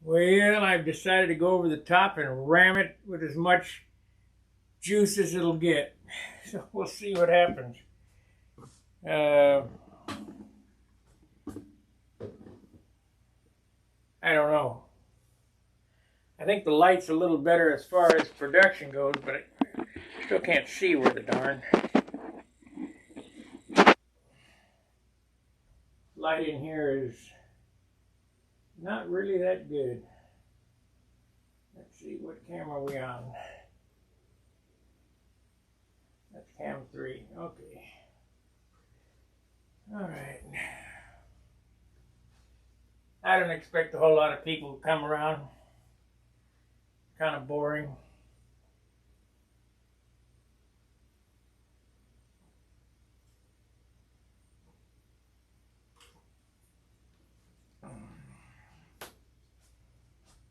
Well, I've decided to go over the top and ram it with as much juice as it'll get. So we'll see what happens. Uh, I don't know. I think the light's a little better as far as production goes, but I still can't see where the darn light in here is not really that good. Let's see, what camera are we on? That's cam 3. Okay. All right. I don't expect a whole lot of people to come around. Kind of boring.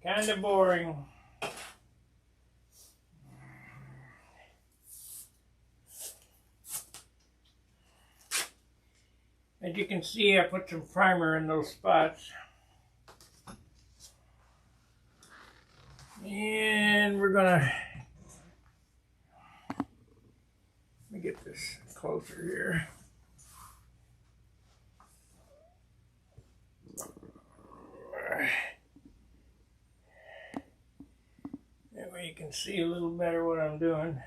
Kind of boring. As you can see, I put some primer in those spots. And we're gonna, let me get this closer here. That way you can see a little better what I'm doing.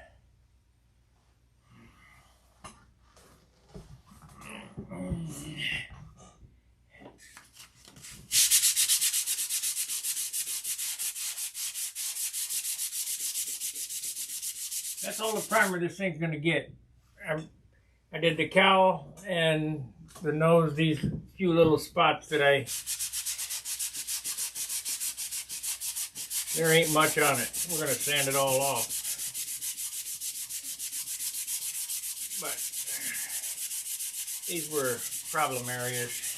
That's all the primer this thing's gonna get. I did the cowl and the nose, these few little spots that there ain't much on it. We're gonna sand it all off. But these were problem areas.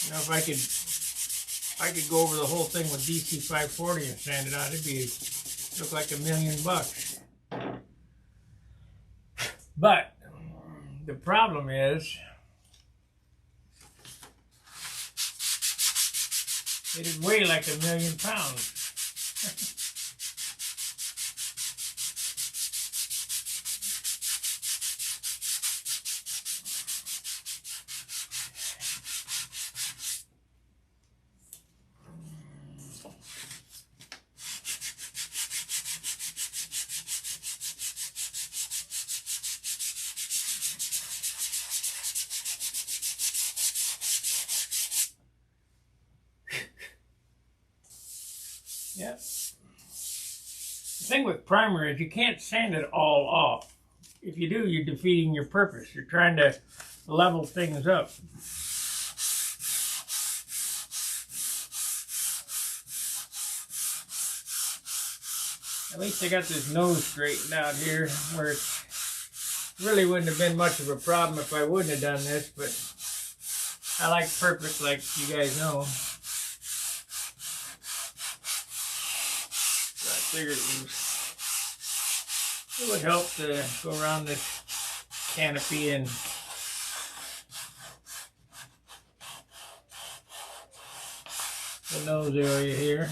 You know, if I could go over the whole thing with DC 540 and sand it out, it'd look like $1 million. But the problem is, it'd weigh like £1 million. Yeah. The thing with primer is you can't sand it all off. If you do, you're defeating your purpose. You're trying to level things up. At least I got this nose straightened out here, where it really wouldn't have been much of a problem if I wouldn't have done this, but I like perfect, like you guys know. So I figured it would help to go around this canopy and the nose area here.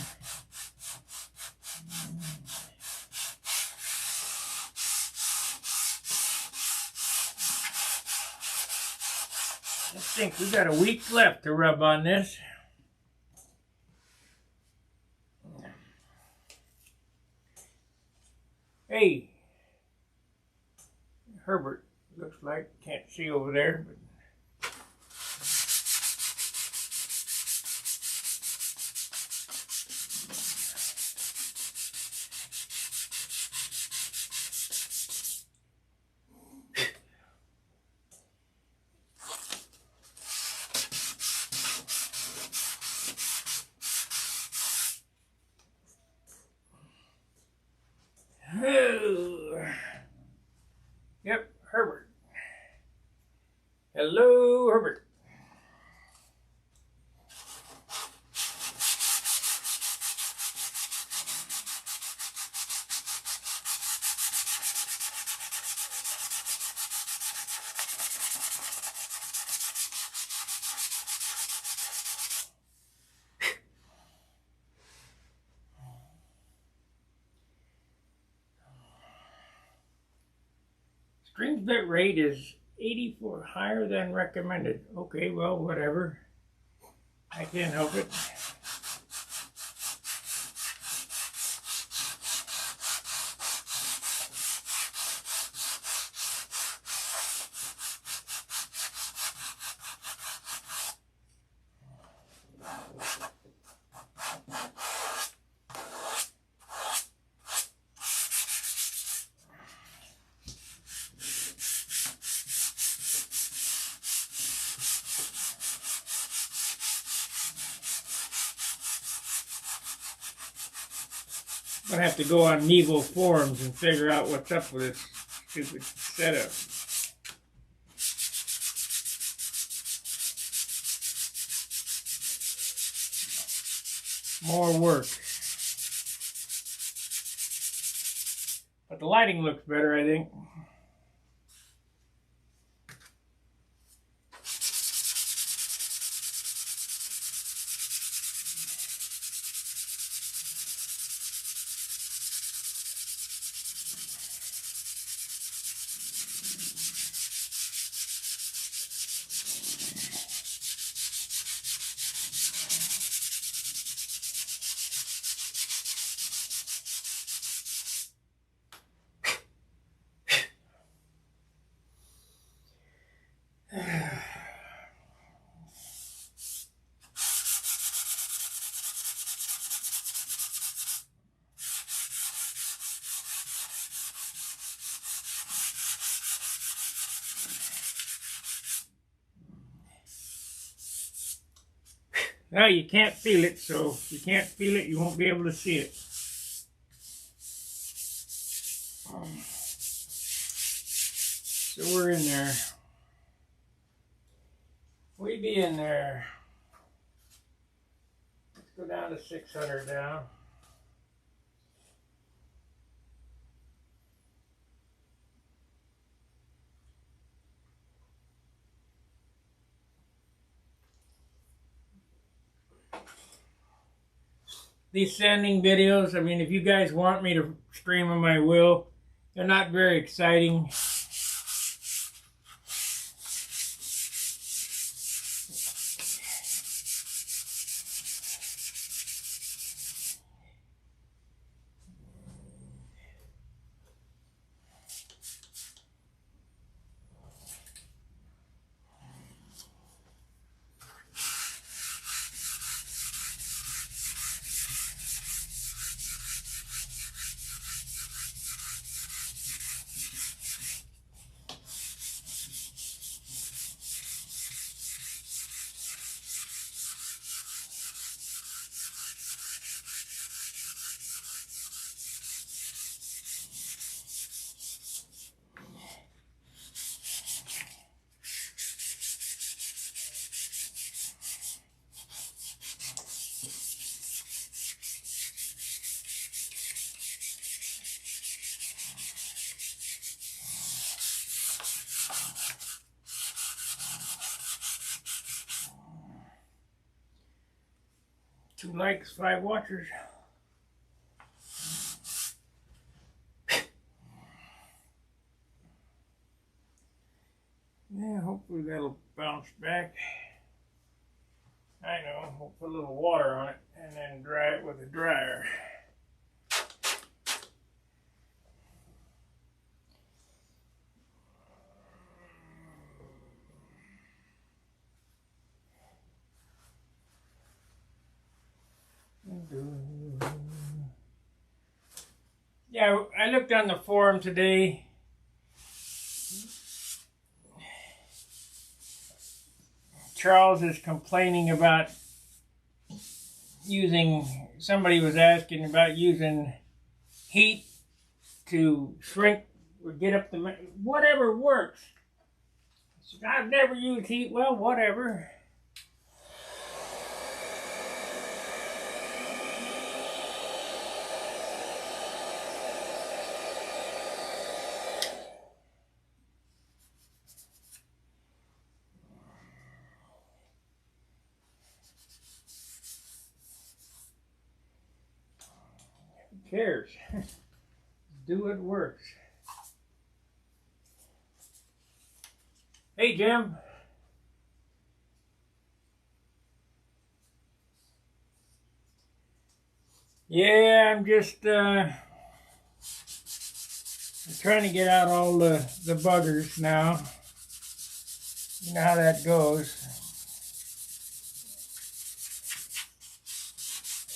I think we got a week left to rub on this. Hey, Herbert, looks like, can't see over there, but yep, Herbert. Hello, Herbert. Stream bit rate is 84, higher than recommended. Okay, well, whatever. I can't help it. I'm gonna have to go on Nevo forums and figure out what's up with this stupid setup. More work. But the lighting looks better, I think. Now you can't feel it, so if you can't feel it, you won't be able to see it. So we're in there. We be in there. Let's go down to 600 now. These sanding videos, I mean, if you guys want me to stream them, I will. They're not very exciting. Two likes, 5 watchers. Yeah, hopefully that'll bounce back. I know, we'll put a little water on it and then dry it with a dryer. Yeah, I looked on the forum today. Charles is complaining about somebody was asking about using heat to shrink or get up the, whatever works. I've never used heat, well, whatever. Who cares? Do what works. Hey, Jim. Yeah, I'm just trying to get out all the buggers now. You know how that goes.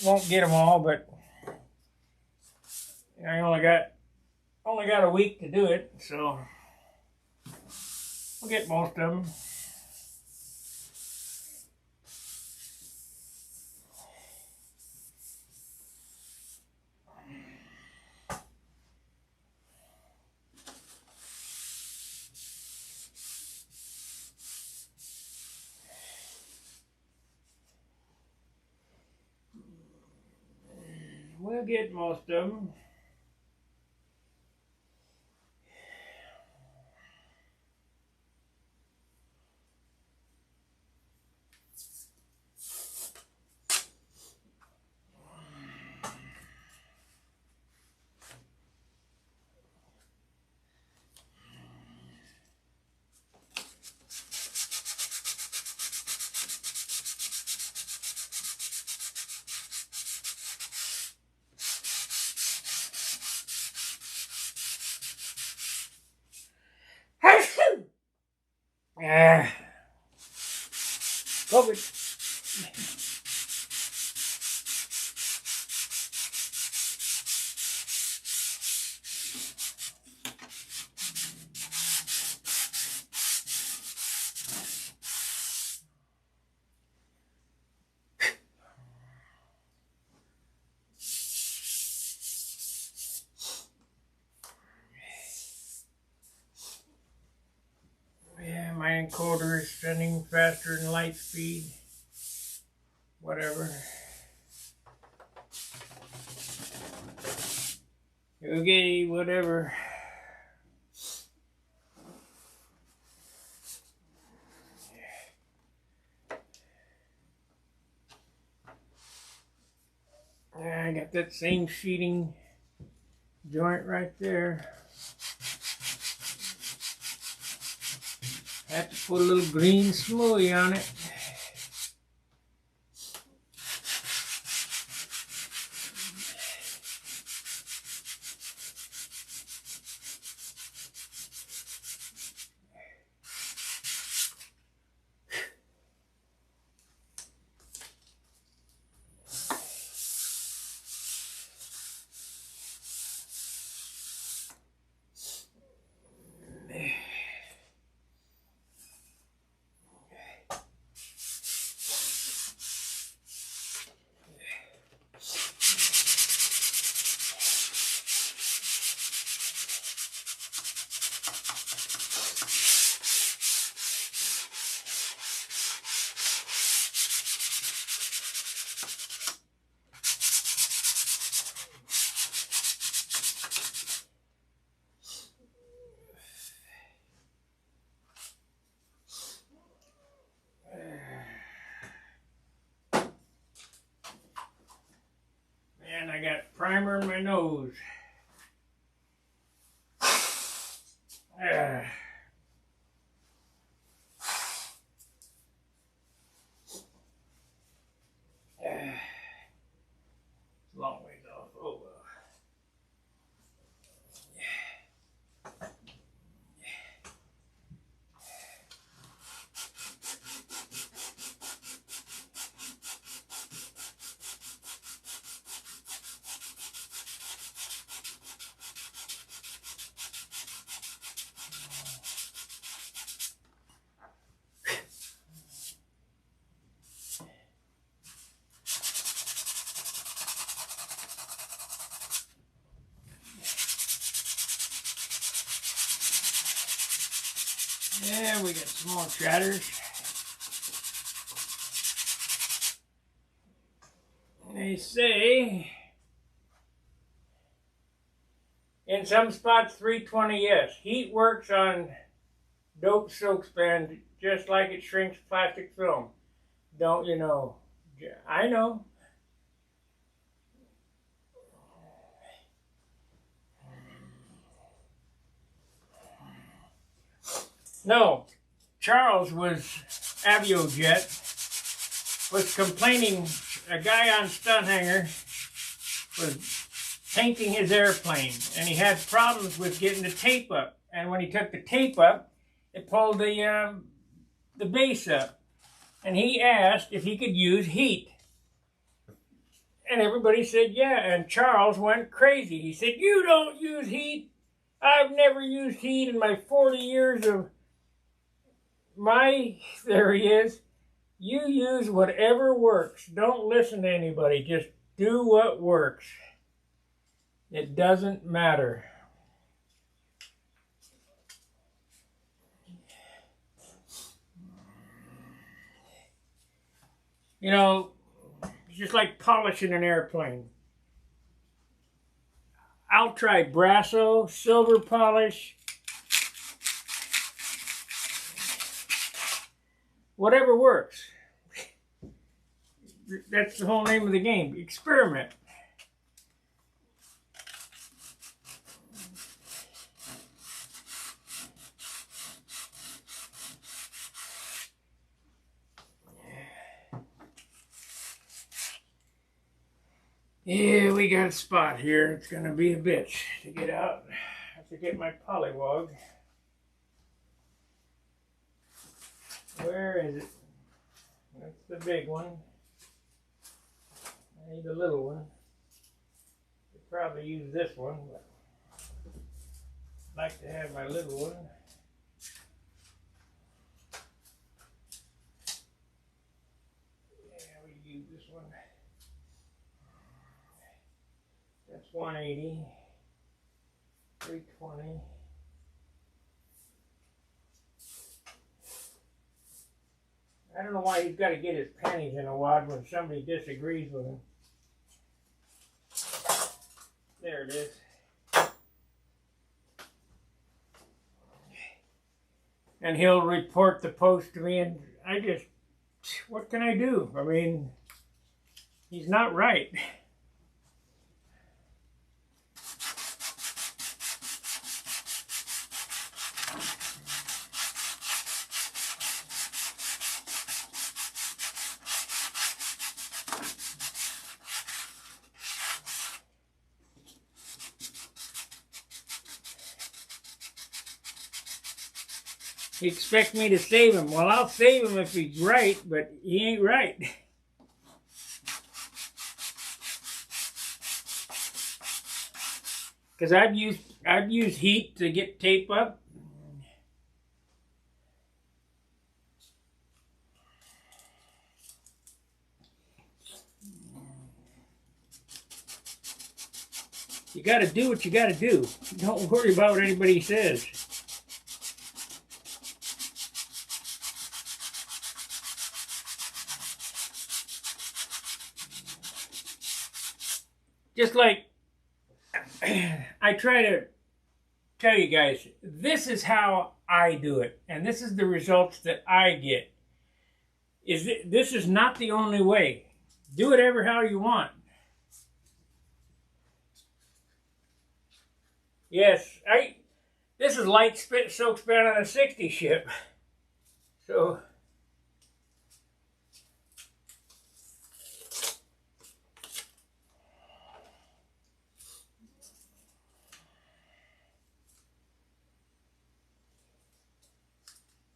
Won't get them all, but I only got a week to do it, so I'll get most of them. We'll get most of them. Ah, COVID. Yeah, my encoder is sending faster than light speed. Whatever. Okay, whatever. I got that same sheeting joint right there. Have to put a little green smoothie on it. And I got primer in my nose. Ah. Long ways off. Oh well. Yeah, we got some more chatters. They say in some spots 320 yes. Heat works on dope silk span just like it shrinks plastic film. Don't you know? I know. No, Charles was Aviojet was complaining. A guy on Stunhanger was painting his airplane, and he had problems with getting the tape up. And when he took the tape up, it pulled the base up. And he asked if he could use heat. And everybody said, yeah. And Charles went crazy. He said, you don't use heat. I've never used heat in my 40 years of my... There he is. You use whatever works. Don't listen to anybody. Just do what works. It doesn't matter. You know, it's just like polishing an airplane. I'll try Brasso, silver polish, whatever works. That's the whole name of the game. Experiment. Yeah, we got a spot here. It's going to be a bitch to get out. I have to get my polywog. Where is it? That's the big one. I need a little one. Could probably use this one, but I'd like to have my little one. Yeah, we use this one. That's 180, 320. I don't know why he's got to get his panties in a wad when somebody disagrees with him. There it is. And he'll report the post to me, and I just, what can I do? I mean, he's not right. You expect me to save him. Well, I'll save him if he's right, but he ain't right. Because I've used heat to get tape up. You got to do what you got to do. Don't worry about what anybody says. Just like I try to tell you guys, this is how I do it, and this is the results that I get. This is not the only way. Do it ever how you want. Yes, this is light silk span on a 60 ship. So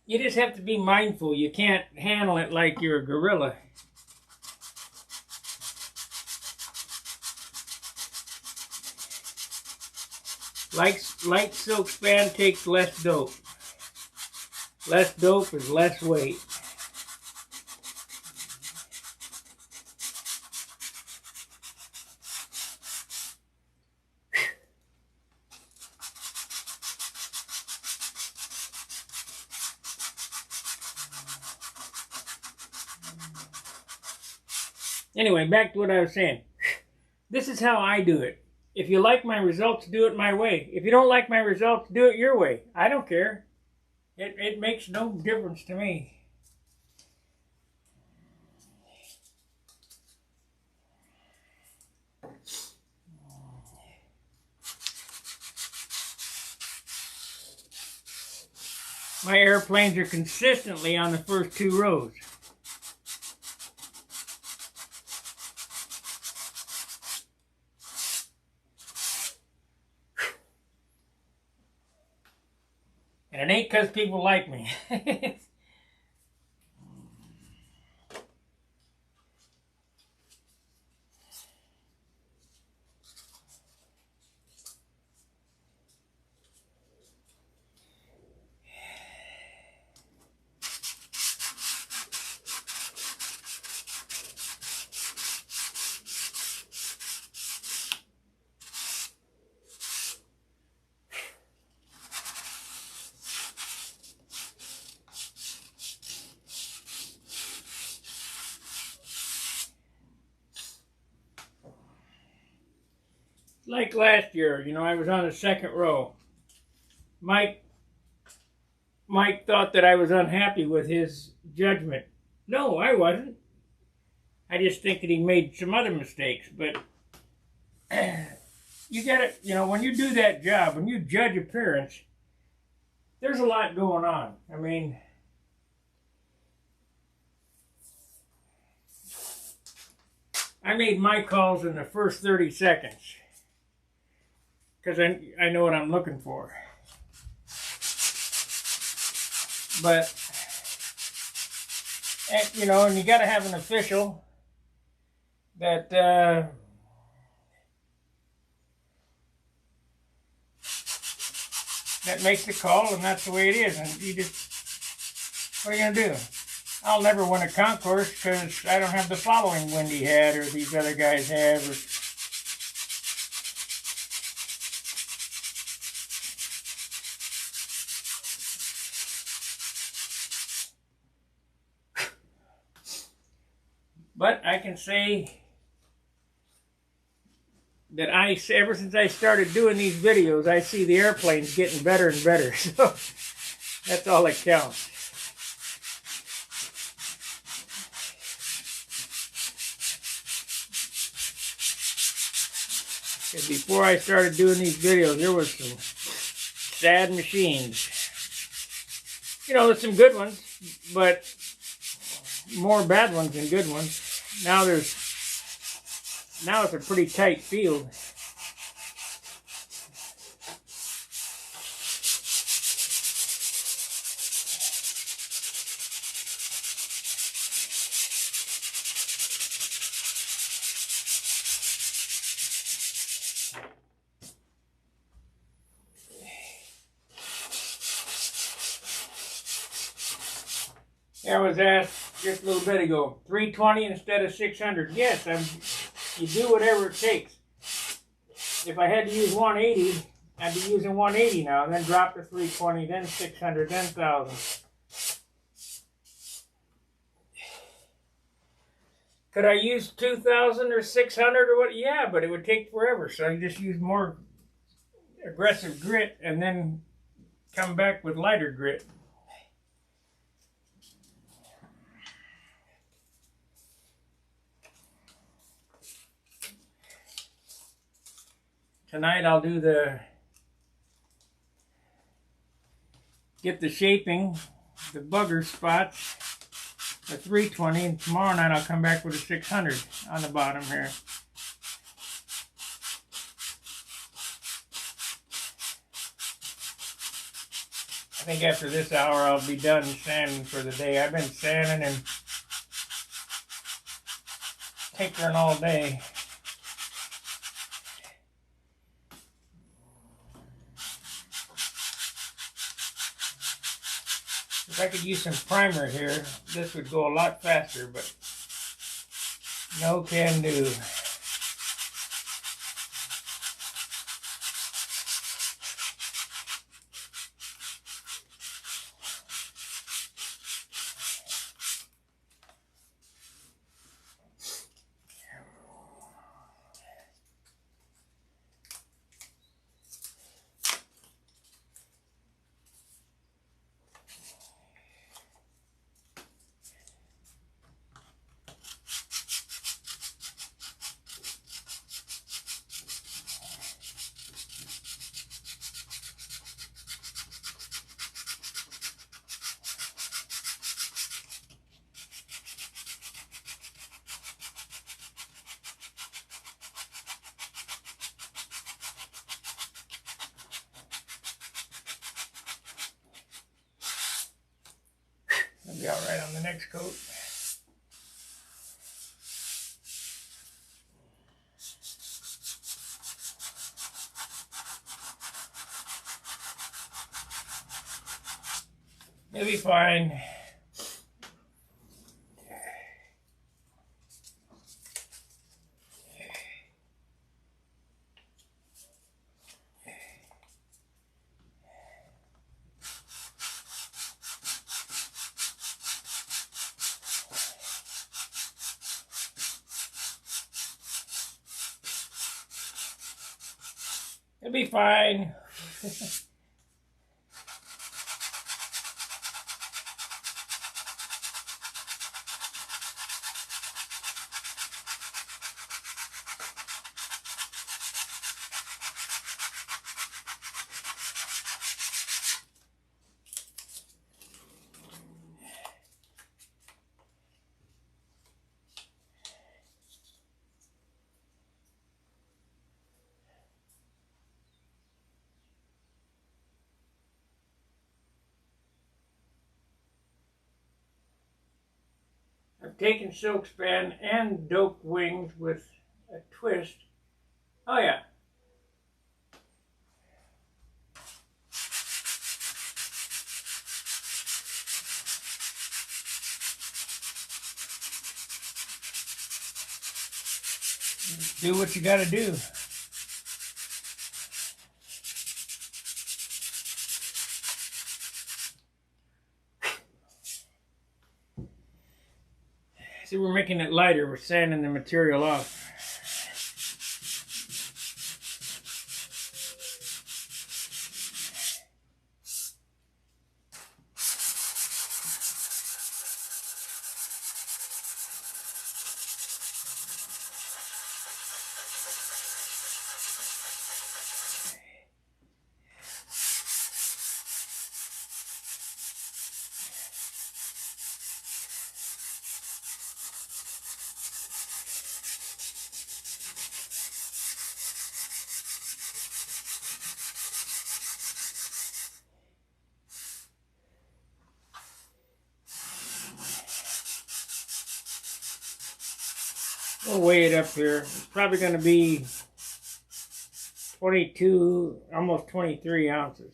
you just have to be mindful. You can't handle it like you're a gorilla. Light silk span takes less dope. Less dope is less weight. Anyway, back to what I was saying. This is how I do it. If you like my results, do it my way. If you don't like my results, do it your way. I don't care. It makes no difference to me. My airplanes are consistently on the first 2 rows. And it ain't because people like me. Like last year, you know, I was on the 2nd row. Mike thought that I was unhappy with his judgment. No, I wasn't. I just think that he made some other mistakes. But you gotta, you know, when you do that job, when you judge appearance, there's a lot going on. I mean, I made my calls in the first 30 seconds. Because I know what I'm looking for. But, you know, and you got to have an official that that makes the call, and that's the way it is. And you just, what are you going to do? I'll never win a concourse because I don't have the following Wendy had or these other guys have. Or, but I can say that ever since I started doing these videos, I see the airplanes getting better and better. So that's all that counts. Because before I started doing these videos, there was some sad machines. You know, there's some good ones, but more bad ones than good ones. Now it's a pretty tight field. I was asked just a little bit ago, 320 instead of 600. Yes, you do whatever it takes. If I had to use 180, I'd be using 180 now, then drop to 320, then 600, then 1,000. Could I use 2,000 or 600 or what? Yeah, but it would take forever. So I just use more aggressive grit and then come back with lighter grit. Tonight I'll do get the shaping, the bugger spots, the 320, and tomorrow night I'll come back with a 600 on the bottom here. I think after this hour I'll be done sanding for the day. I've been sanding and tinkering all day. If I could use some primer here, this would go a lot faster, but no can do. be all right on the next coat. It'll be fine. It'll be fine. I've taken silk span and doped wings with a twist. Oh yeah. Do what you gotta do. See, we're making it lighter. We're sanding the material off. We'll weigh it up here. It's probably going to be 22, almost 23 ounces.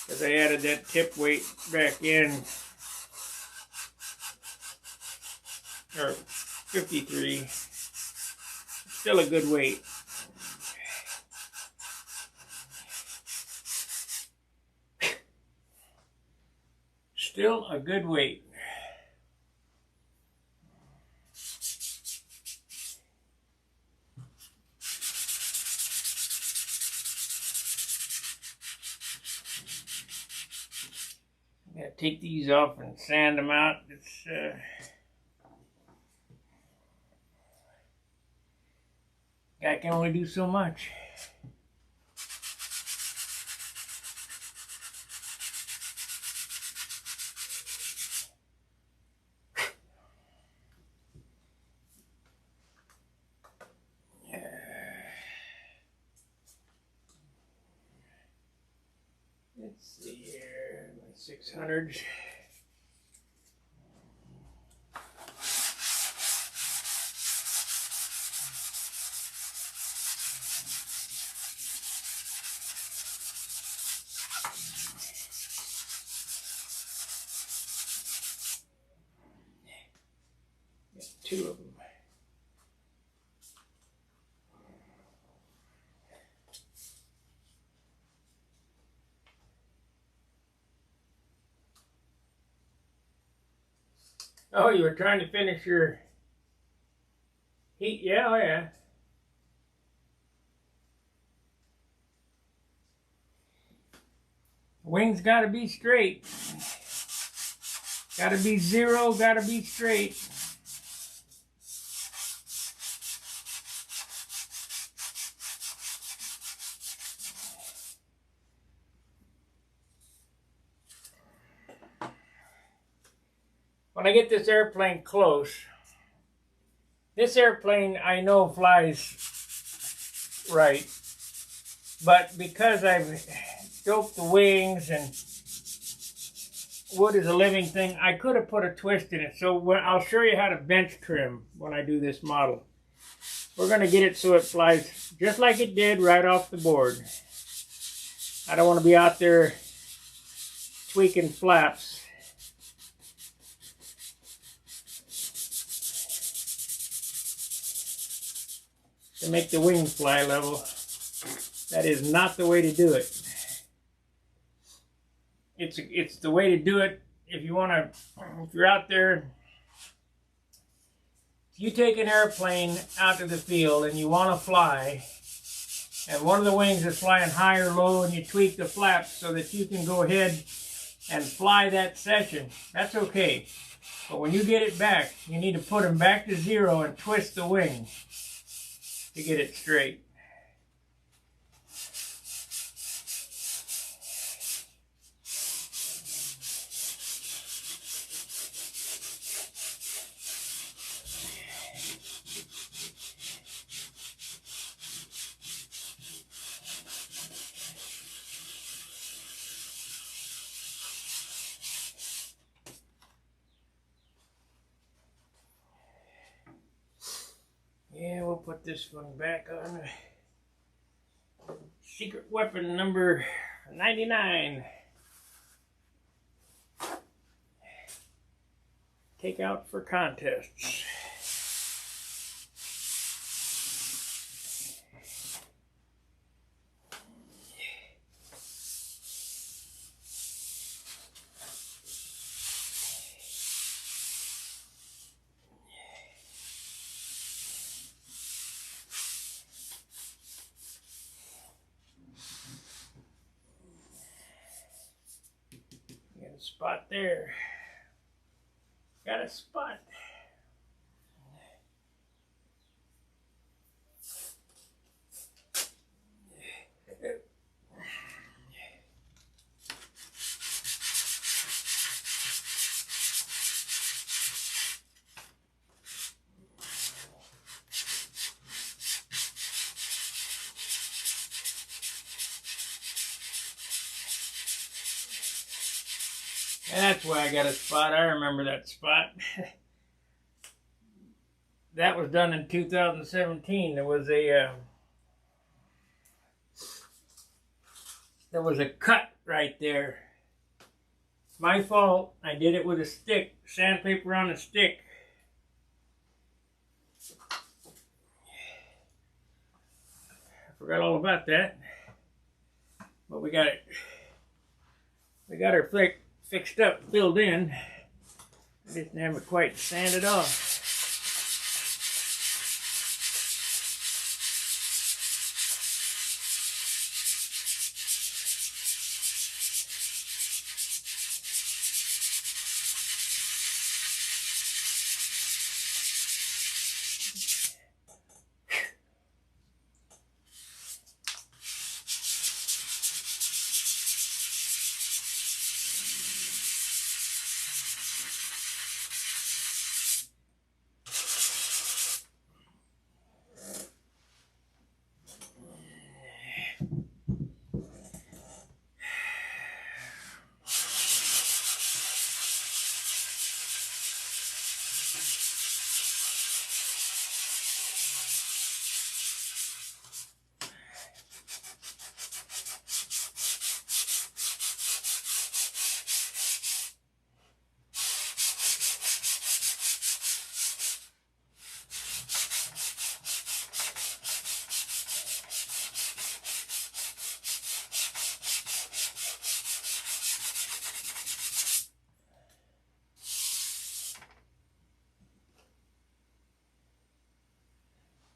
Because I added that tip weight back in. Or 53. Still a good weight. Still a good weight. I'm gonna take these off and sand them out. I can only do so much. Let's see here, 600. Two of them. Oh, you were trying to finish your heat? Yeah, oh yeah. Wings gotta be straight. Gotta be zero, gotta be straight. When I get this airplane close, this airplane I know flies right, but because I've doped the wings and wood is a living thing. I could have put a twist in it. So I'll show you how to bench trim when I do this model. We're going to get it so it flies just like it did right off the board. I don't want to be out there tweaking flaps. To make the wings fly level. That is not the way to do it. It's the way to do it if you want to, if you're out there, if you take an airplane out to the field and you want to fly, and one of the wings is flying high or low, and you tweak the flaps so that you can go ahead and fly that section, that's okay. But when you get it back, you need to put them back to zero and twist the wing to get it straight. Yeah, we'll put this one back on. Secret weapon number 99. Take out for contests. Got a spot there. Got a spot. That's why I got a spot. I remember that spot. That was done in 2017. There was a cut right there. My fault. I did it with a stick, sandpaper on a stick. I forgot all about that. But we got it. We got her fixed up, filled in. I just never quite sanded off.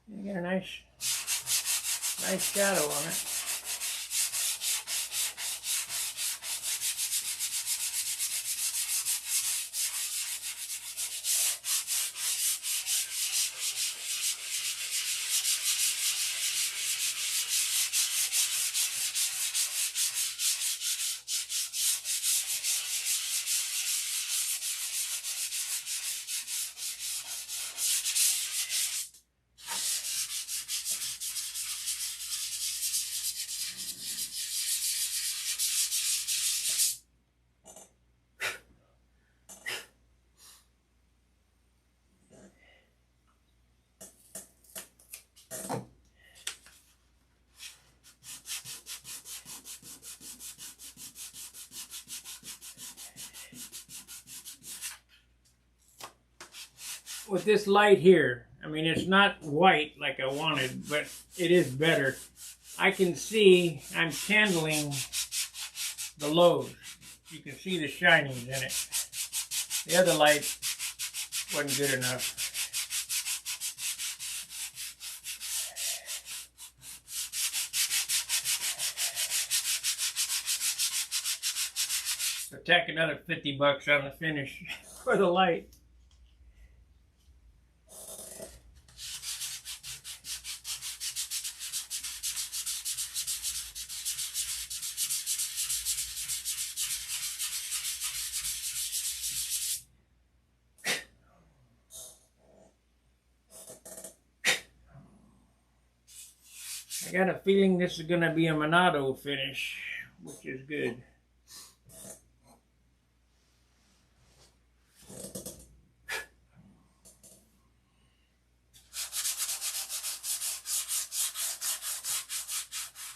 You get a nice shadow on it. with this light here, I mean, it's not white like I wanted, but it is better. I can see I'm candling the lows. You can see the shinings in it. The other light wasn't good enough. So tack another $50 on the finish for the light. I got a feeling this is going to be a Monado finish, which is good.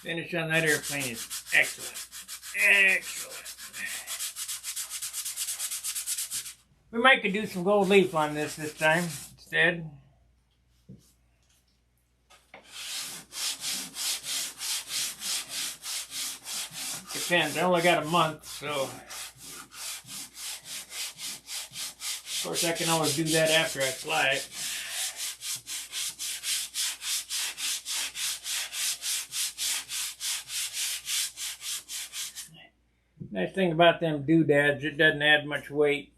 Finish on that airplane is excellent. Excellent. We might could do some gold leaf on this time instead. Depends. I only got a month, so of course I can always do that after I fly it. Nice thing about them doodads, it doesn't add much weight.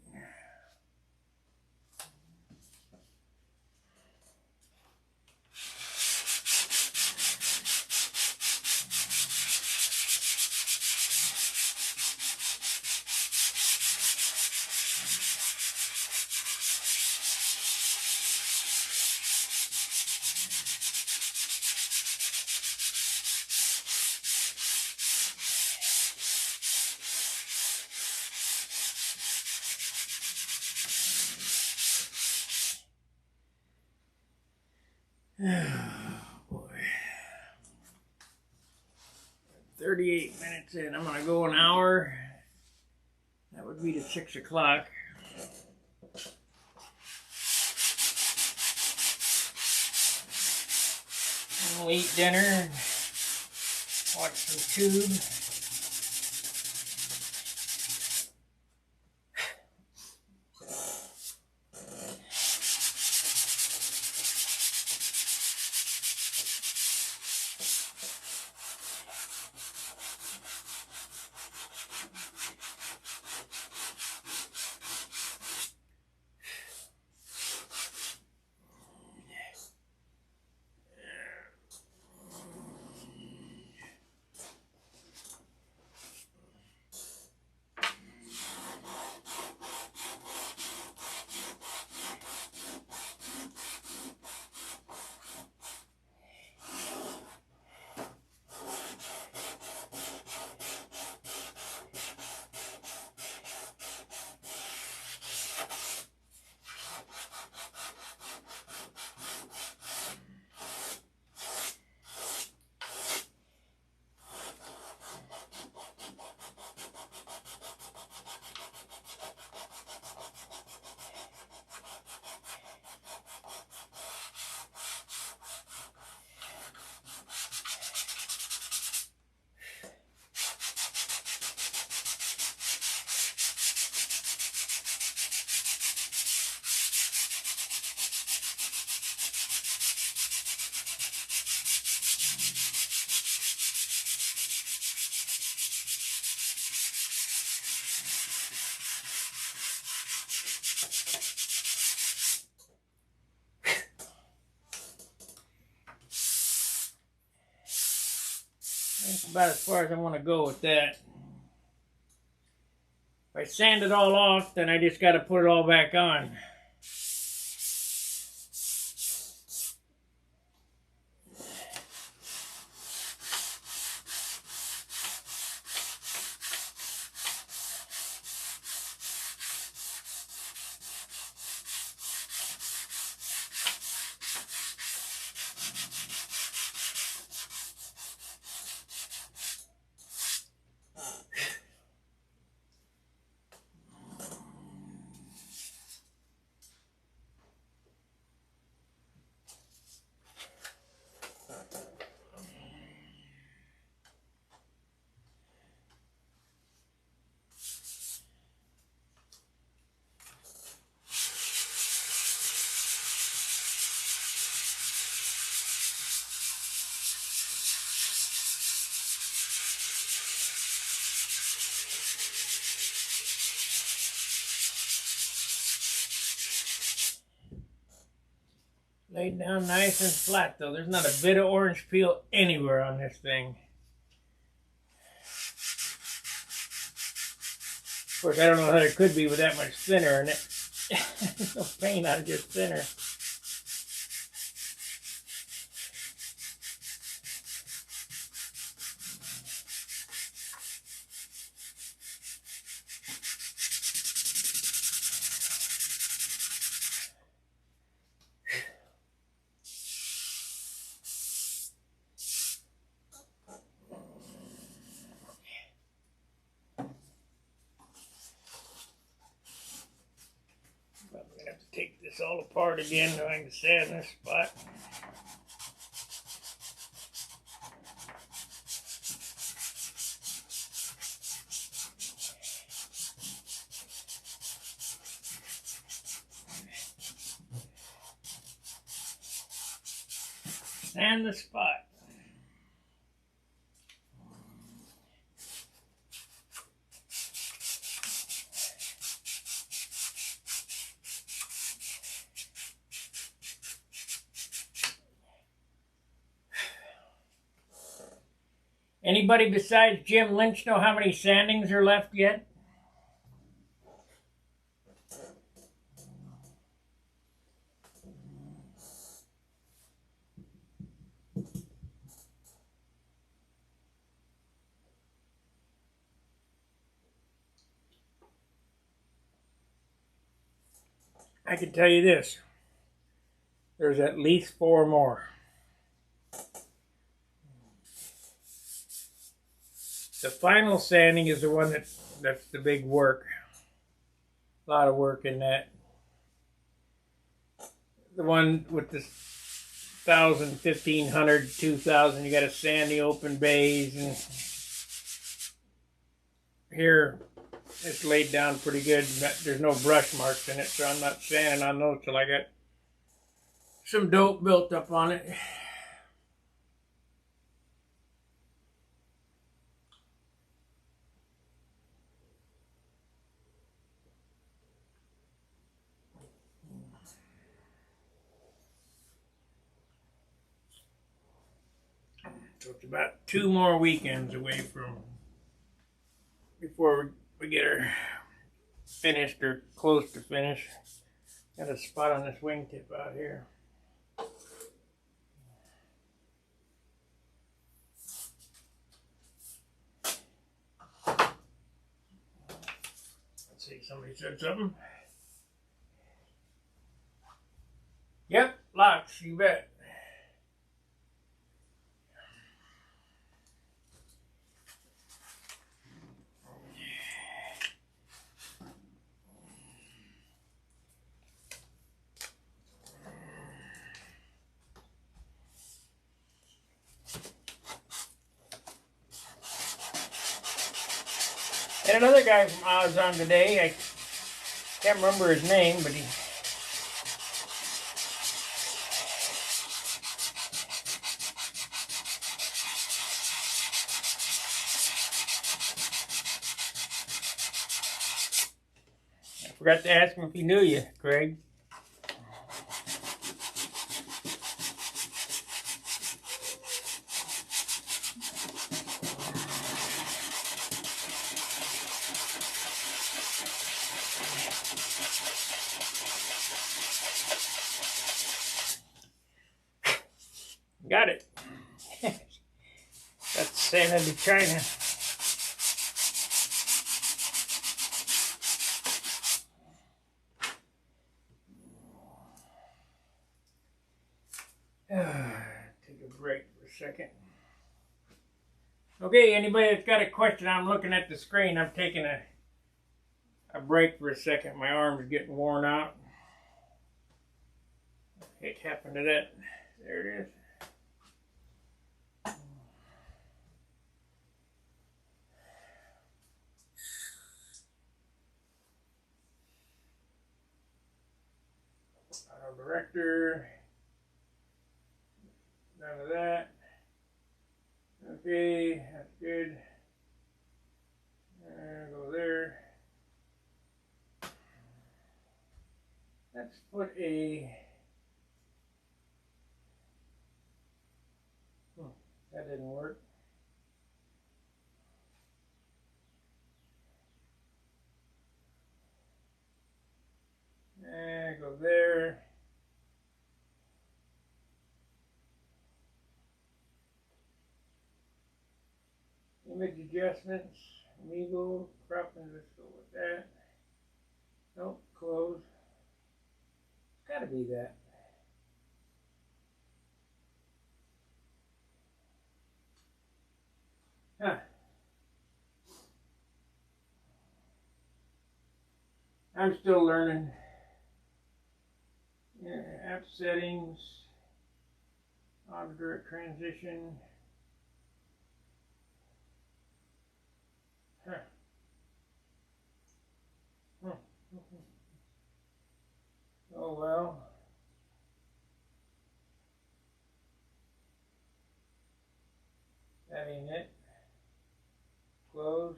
Oh boy. 38 minutes in. I'm gonna go an hour. That would be to 6 o'clock. We'll eat dinner, watch some tube. That's about as far as I want to go with that. If I sand it all off, then I just got to put it all back on. Laid down nice and flat though. There's not a bit of orange peel anywhere on this thing. Of course, I don't know how it could be with that much thinner in it. No paint on it, just thinner. Take this all apart again so I can sand this spot. Sand the spot. Anybody besides Jim Lynch know how many sandings are left yet? I can tell you this. There's at least 4 more. The final sanding is the one that's the big work. A lot of work in that. The one with the 1,000, 1,500, 2,000, you got to sand the open bays, and here it's laid down pretty good. There's no brush marks in it, so I'm not sanding on those till I got some dope built up on it. So it's about 2 more weekends away from before we get her finished or close to finish. Got a spot on this wingtip out here. Let's see, somebody said something. Yep, locks, you bet. And another guy from Oz on today, I can't remember his name, but he I forgot to ask him if he knew you, Craig. Got it. That's sanded to China. Take a break for a second. Okay, anybody that's got a question, I'm looking at the screen. I'm taking a break for a second. My arm's getting worn out. What happened to that? There it is. Auto director. None of that. Okay, that's good. Go there. Let's put a didn't work. Go there. Image adjustments, Meagle, cropping, let's go with that. Nope, close. It's gotta be that. Huh. I'm still learning. Yeah, app settings, auto transition. Huh. Oh well. That ain't it. Close.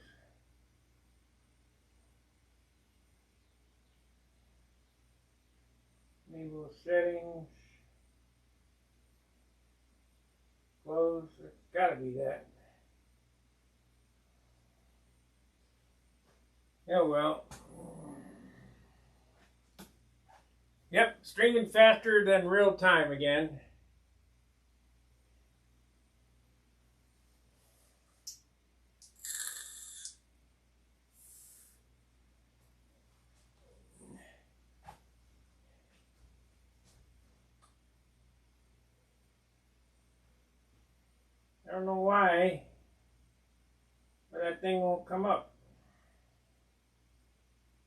Enable settings. Close. It's gotta be that. Oh well. Yep, streaming faster than real time again. I don't know why, but that thing won't come up.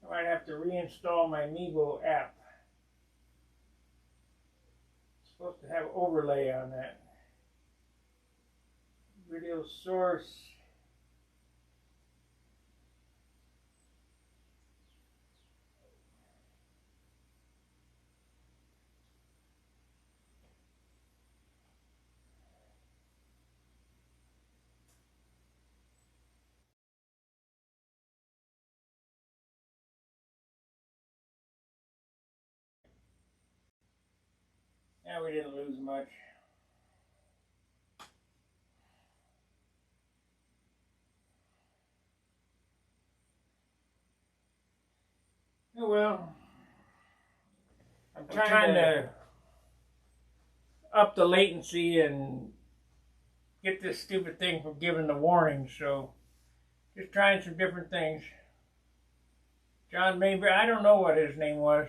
I might have to reinstall my Meagle app. It's supposed to have overlay on that. Video source. Yeah, we didn't lose much. Oh well. I'm trying to up the latency and get this stupid thing from giving the warning, so just trying some different things. John Mayberry, I don't know what his name was.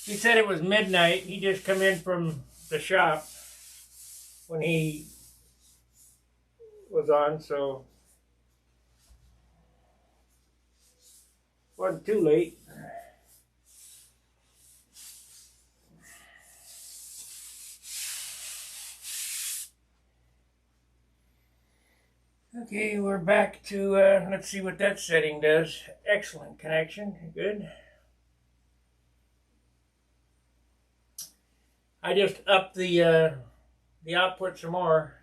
He said it was midnight. He just come in from the shop when he was on, so wasn't too late. Okay, we're back to, let's see what that setting does. Excellent connection, good. I just upped the output some more.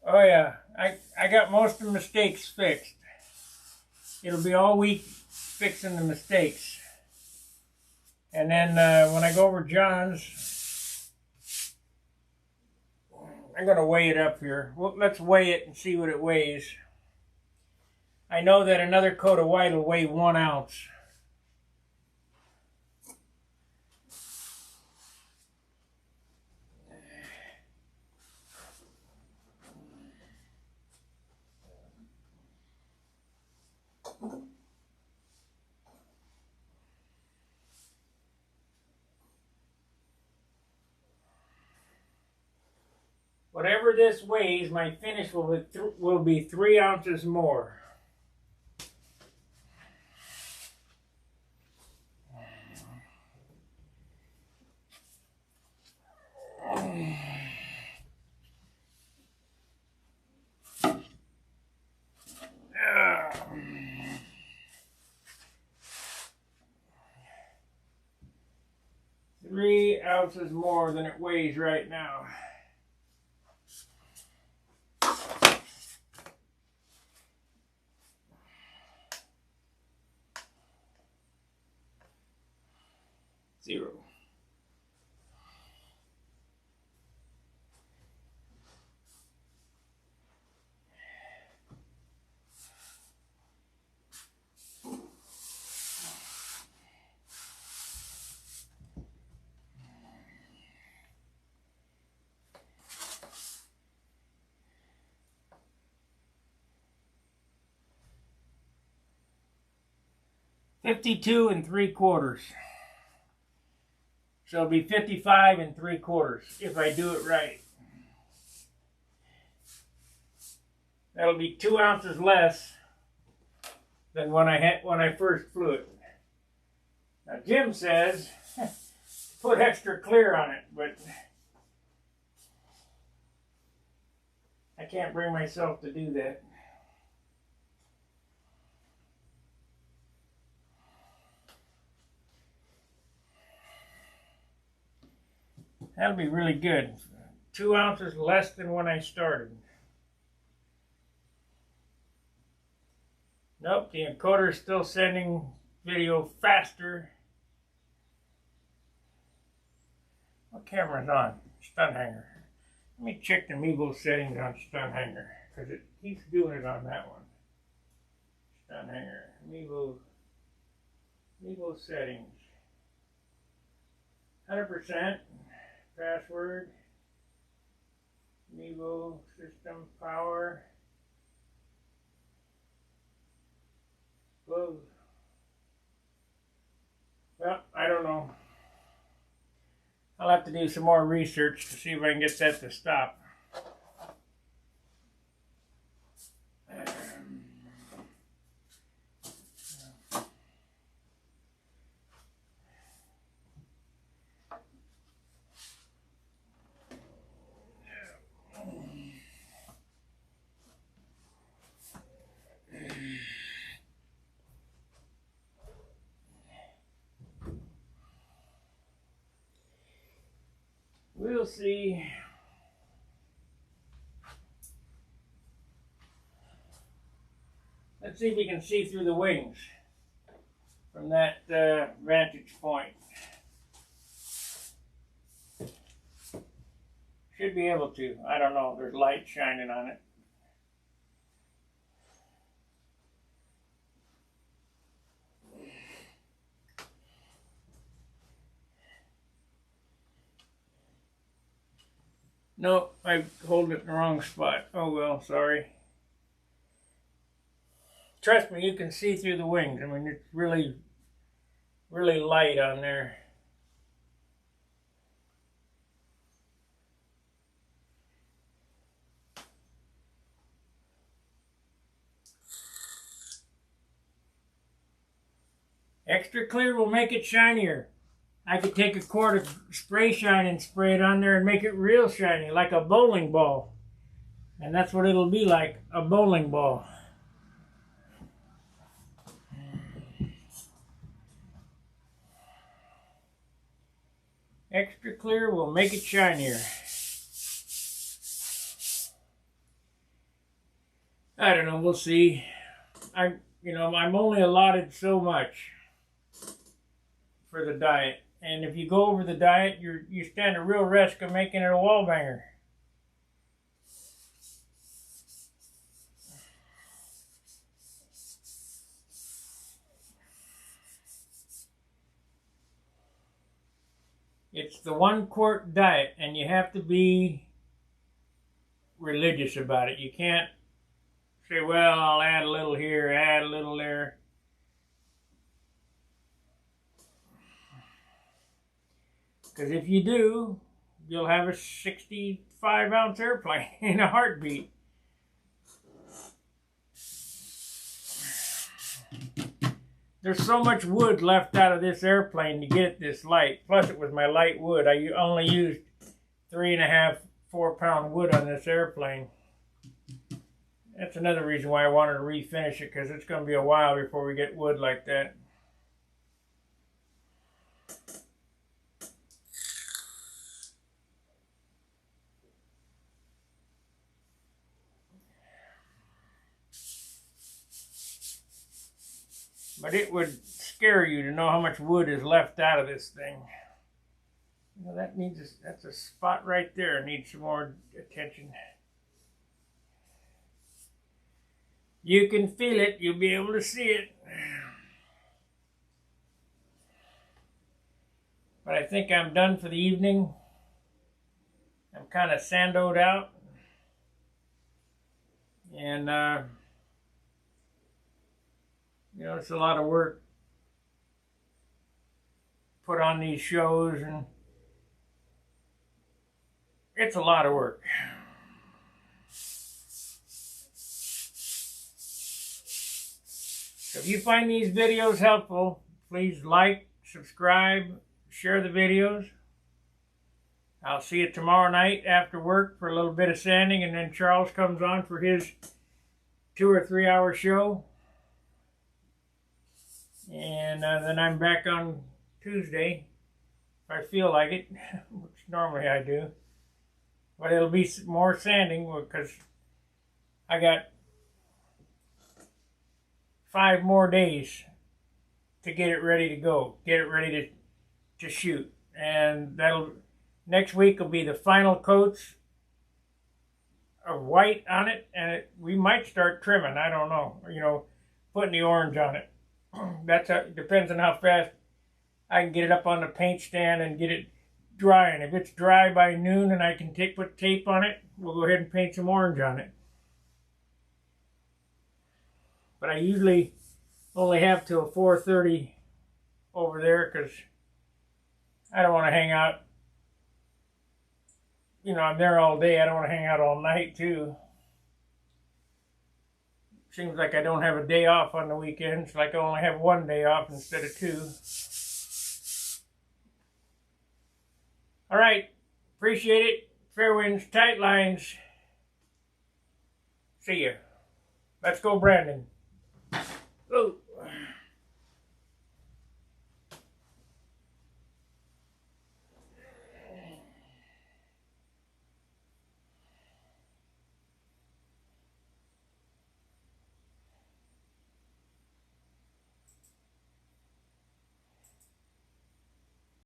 Oh yeah, I got most of the mistakes fixed. It'll be all week fixing the mistakes. And then when I go over John's, I'm going to weigh it up here. Well, let's weigh it and see what it weighs. I know that another coat of white will weigh 1 ounce. Whatever this weighs, my finish will be 3 ounces more. Three ounces more than it weighs right now. 0. $52 3/4. So it'll be 55 3/4 if I do it right. That'll be 2 ounces less than when I first flew it. Now Jim says put extra clear on it, but I can't bring myself to do that. That'll be really good. 2 ounces less than when I started. Nope, the encoder is still sending video faster. What camera's on? Stun hanger. Let me check the Mevo settings on stun hanger, because it keeps doing it on that one. Stun hanger. Mevo settings. 100%. Password. Mevo system power. Close. Well, I don't know. I'll have to do some more research to see if I can get that to stop. We'll see. Let's see if we can see through the wings from that vantage point. Should be able to. I don't know. There's light shining on it. No, I hold it in the wrong spot. Oh well, sorry. Trust me, you can see through the wings. I mean, it's really, really light on there. Extra clear will make it shinier. I could take a quart of spray shine and spray it on there and make it real shiny, like a bowling ball. And that's what it'll be like, a bowling ball. Extra clear will make it shinier. I don't know, we'll see. I'm only allotted so much for the diet. And if you go over the diet, you stand a real risk of making it a wall banger. It's the 1 quart diet, and you have to be religious about it. You can't say, well, I'll add a little here, add a little there. Because if you do, you'll have a 65-ounce airplane in a heartbeat. There's so much wood left out of this airplane to get it this light. Plus, it was my light wood. I only used 3.5, 4-pound wood on this airplane. That's another reason why I wanted to refinish it, because it's going to be a while before we get wood like that. But it would scare you to know how much wood is left out of this thing. Well, that's a spot right there. Needs some more attention. You can feel it. You'll be able to see it. But I think I'm done for the evening. I'm kind of sandoed out. And, it's a lot of work put on these shows, and it's a lot of work. So if you find these videos helpful, please like, subscribe, share the videos. I'll see you tomorrow night after work for a little bit of sanding, and then Charles comes on for his 2 or 3 hour show. And then I'm back on Tuesday, if I feel like it, which normally I do. But it'll be more sanding because I got 5 more days to get it ready to go, get it ready to shoot. And next week will be the final coats of white on it, and we might start trimming, I don't know, putting the orange on it. Depends on how fast I can get it up on the paint stand and get it dry. And if it's dry by noon and I can put tape on it, we'll go ahead and paint some orange on it. But I usually only have till 4:30 over there because I don't want to hang out. I'm there all day. I don't want to hang out all night too. Seems like I don't have a day off on the weekends. Like I only have 1 day off instead of 2. All right. Appreciate it. Fair winds, tight lines. See ya. Let's go, Brandon. Go.